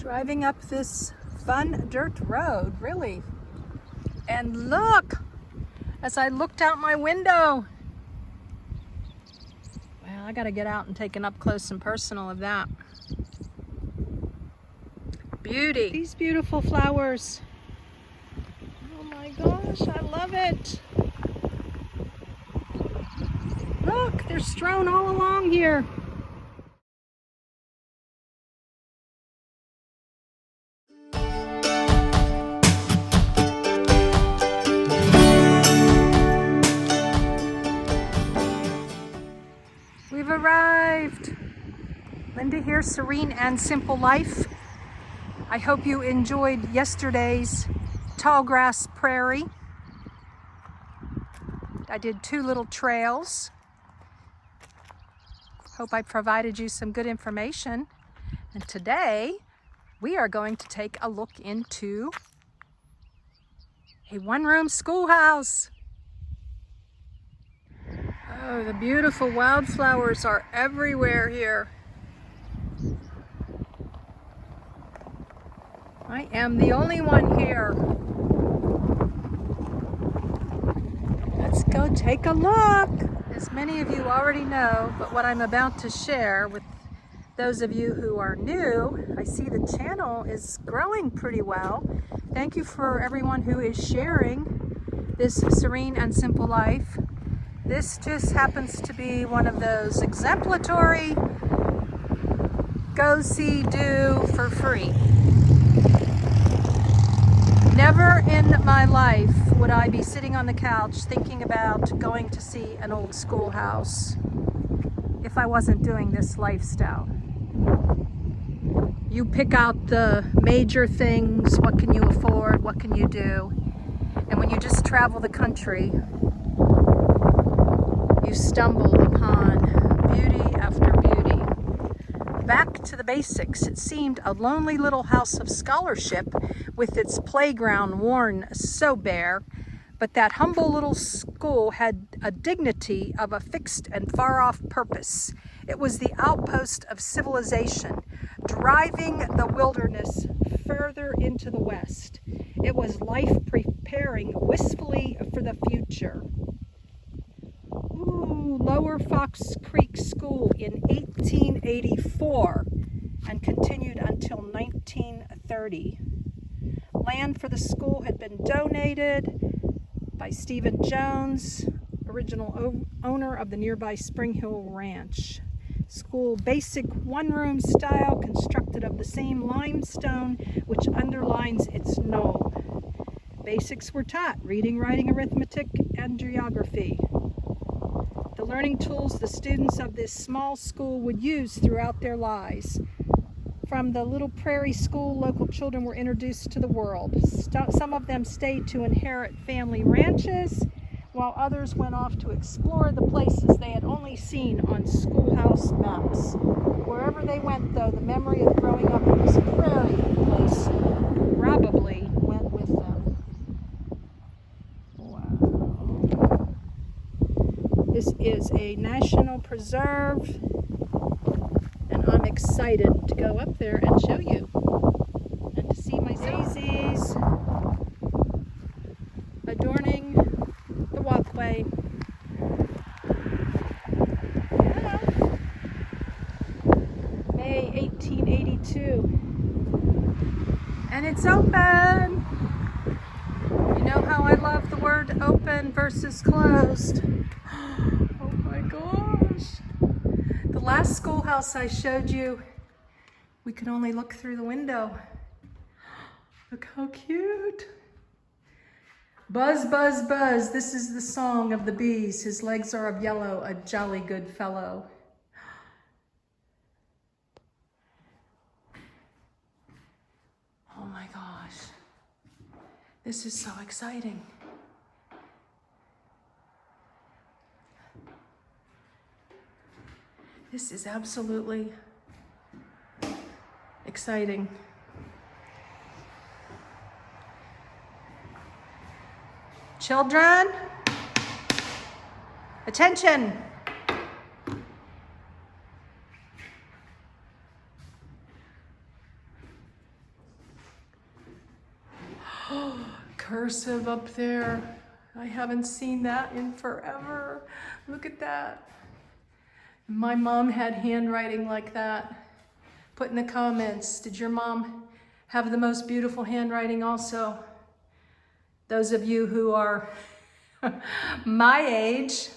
Driving up this fun dirt road, really. And look, as I looked out my window, well, I gotta get out and take an up close and personal of that. Beauty. These beautiful flowers. Oh my gosh, I love it. Look, they're strewn all along here. We've arrived. Linda here, Serene and Simple Life. I hope you enjoyed yesterday's tall grass prairie. I did 2 little trails. Hope I provided you some good information. And today we are going to take a look into a one-room schoolhouse. Oh, the beautiful wildflowers are everywhere here. I am the only one here. Let's go take a look. As many of you already know, but what I'm about to share with those of you who are new, I see the channel is growing pretty well. Thank you for everyone who is sharing this Serene and Simple Life. This just happens to be one of those exemplatory go see do for free. Never in my life would I be sitting on the couch thinking about going to see an old schoolhouse if I wasn't doing this lifestyle. You pick out the major things, what can you afford, what can you do, and when you just travel the country, you stumble upon beauty after beauty. Back to the basics, it seemed a lonely little house of scholarship with its playground worn so bare, but that humble little school had a dignity of a fixed and far-off purpose. It was the outpost of civilization, driving the wilderness further into the west. It was life preparing wistfully for the future. Ooh, Lower Fox Creek School in 1884 and continued until 1930. Land for the school had been donated by Stephen Jones, original owner of the nearby Spring Hill Ranch. School basic one-room style constructed of the same limestone which underlines its knoll. Basics were taught: reading, writing, arithmetic, and geography. The learning tools the students of this small school would use throughout their lives. From the little prairie school, local children were introduced to the world. Some of them stayed to inherit family ranches, while others went off to explore the places they had only seen on schoolhouse maps. Wherever they went, though, the memory of growing up in this prairie place probably went with them. Wow. This is a national preserve, and I'm excited to go up there and show you and to see my daisies adorning the walkway. Hello. May 1882, and it's open. You know how I love the word open versus closed. Oh my gosh. The last schoolhouse I showed you, we could only look through the window. Look how cute. Buzz, buzz, buzz, this is the song of the bees. His legs are of yellow, a jolly good fellow. Oh my gosh. This is so exciting. This is absolutely exciting. Children, attention. Cursive up there. I haven't seen that in forever. Look at that. My mom had handwriting like that. Put in the comments, did your mom have the most beautiful handwriting also? Those of you who are my age,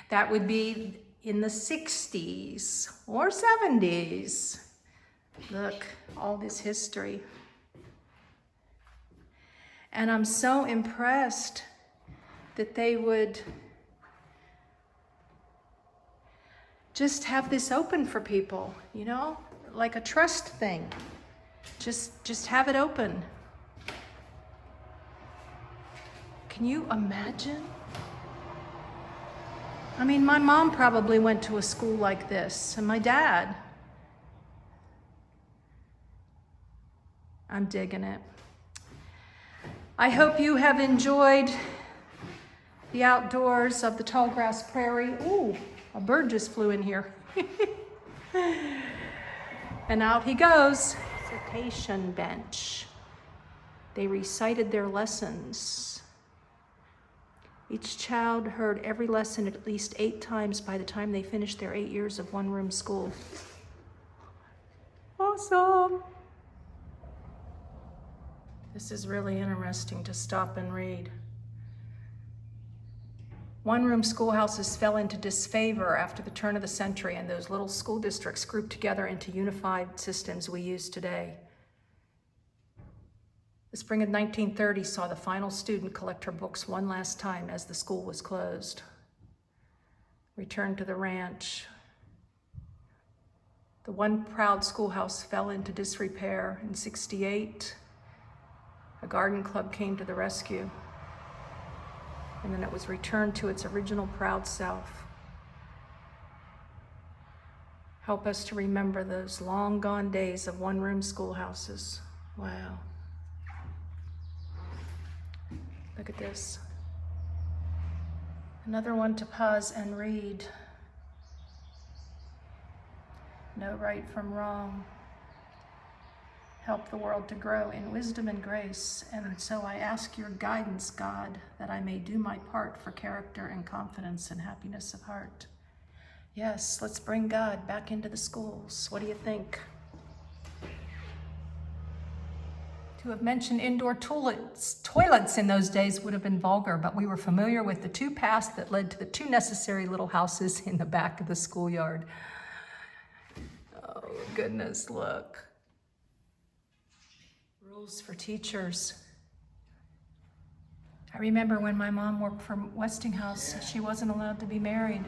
that would be in the 60s or 70s. Look, all this history. And I'm so impressed that they would just have this open for people, you know, like a trust thing. Just have it open. Can you imagine? I mean, my mom probably went to a school like this, and my dad. I'm digging it. I hope you have enjoyed the outdoors of the tall grass prairie. Ooh, a bird just flew in here. And out he goes. Recitation bench. They recited their lessons. Each child heard every lesson at least 8 times by the time they finished their 8 years of one-room school. Awesome. This is really interesting to stop and read. One-room schoolhouses fell into disfavor after the turn of the century, and those little school districts grouped together into unified systems we use today. The spring of 1930 saw the final student collect her books one last time as the school was closed. Returned to the ranch. The one proud schoolhouse fell into disrepair in '68. A garden club came to the rescue, and then it was returned to its original proud self. Help us to remember those long gone days of one-room schoolhouses. Wow. Look at this. Another one to pause and read. Know right from wrong. Help the world to grow in wisdom and grace. And so I ask your guidance, God, that I may do my part for character and confidence and happiness of heart. Yes, let's bring God back into the schools. What do you think? To have mentioned indoor toilets in those days would have been vulgar, but we were familiar with the 2 paths that led to the 2 necessary little houses in the back of the schoolyard. Oh, goodness, look. Rules for teachers. I remember when my mom worked for Westinghouse, she wasn't allowed to be married.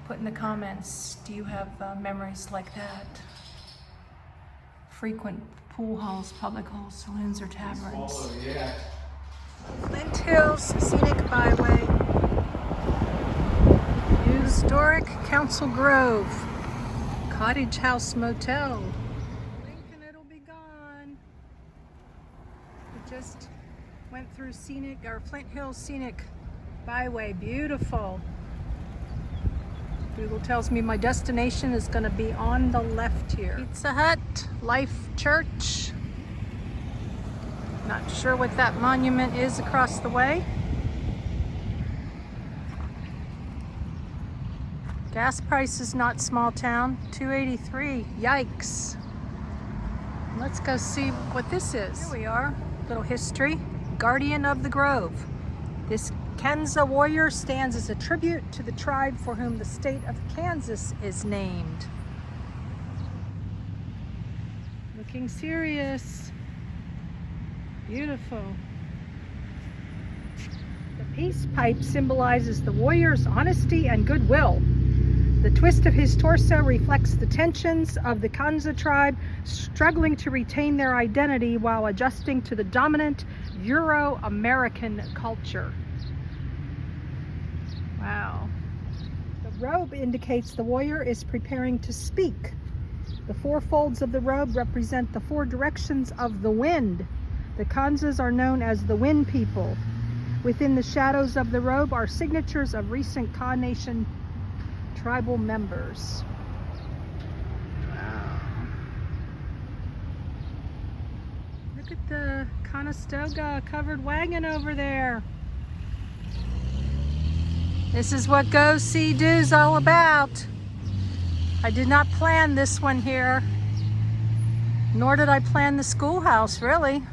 Put in the comments, do you have memories like that? Frequent pool halls, public halls, saloons, or taverns. Oh, yeah. Flint Hills Scenic Byway. Historic Council Grove. Cottage House Motel. Blink and it'll be gone. We just went through Flint Hills Scenic Byway. Beautiful. Google tells me my destination is going to be on the left here. Pizza Hut, Life Church. Not sure what that monument is across the way. Gas prices not small town, $2.83. Yikes. Let's go see what this is. Here we are, little history. Guardian of the Grove. This Kansas warrior stands as a tribute to the tribe for whom the state of Kansas is named. Looking serious. Beautiful. The peace pipe symbolizes the warrior's honesty and goodwill. The twist of his torso reflects the tensions of the Kansas tribe struggling to retain their identity while adjusting to the dominant Euro-American culture. Wow. The robe indicates the warrior is preparing to speak. The 4 folds of the robe represent the 4 directions of the wind. The Kansas are known as the Wind People. Within the shadows of the robe are signatures of recent Kaw Nation tribal members. Wow. Look at the Conestoga covered wagon over there. This is what Go See Do's all about. I did not plan this one here, nor did I plan the schoolhouse, really.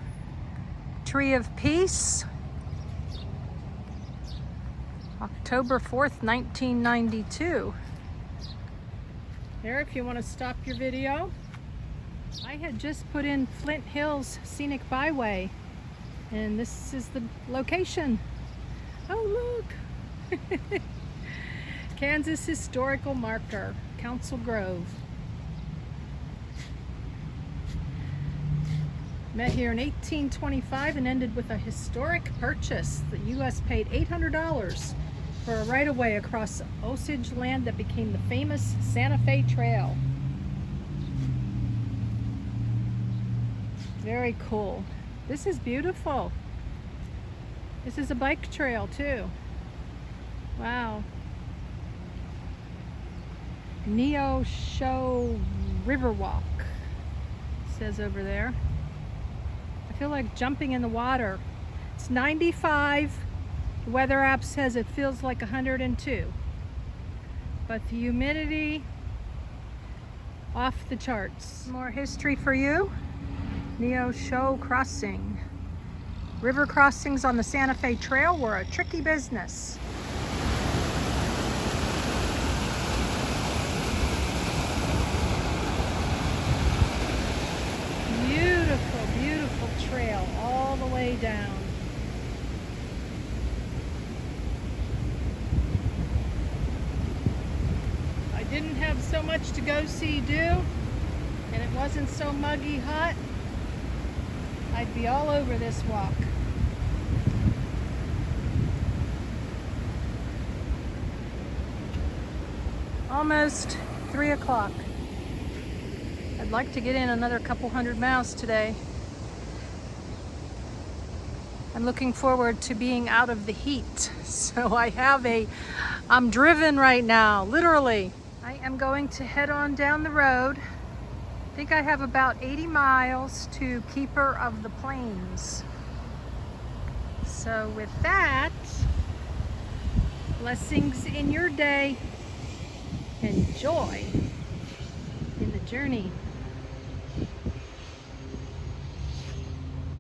Tree of Peace, October 4th, 1992. There, if you want to stop your video. I had just put in Flint Hills Scenic Byway, and this is the location. Oh, look! Kansas Historical Marker, Council Grove. Met here in 1825 and ended with a historic purchase. The U.S. paid $800 for a right-of-way across Osage land that became the famous Santa Fe Trail. Very cool. This is beautiful. This is a bike trail too. Wow. Neosho Riverwalk, says over there. I feel like jumping in the water. It's 95. The weather app says it feels like 102. But the humidity, off the charts. More history for you. Neosho Crossing. River crossings on the Santa Fe Trail were a tricky business. Beautiful, beautiful trail all the way down. I didn't have so much to go see do, and it wasn't so muggy hot, I'd be all over this walk. Almost 3 o'clock. I'd like to get in another couple hundred miles today. I'm looking forward to being out of the heat. So I'm driven right now, literally. I am going to head on down the road. I think I have about 80 miles to Keeper of the Plains. So with that, blessings in your day and joy in the journey.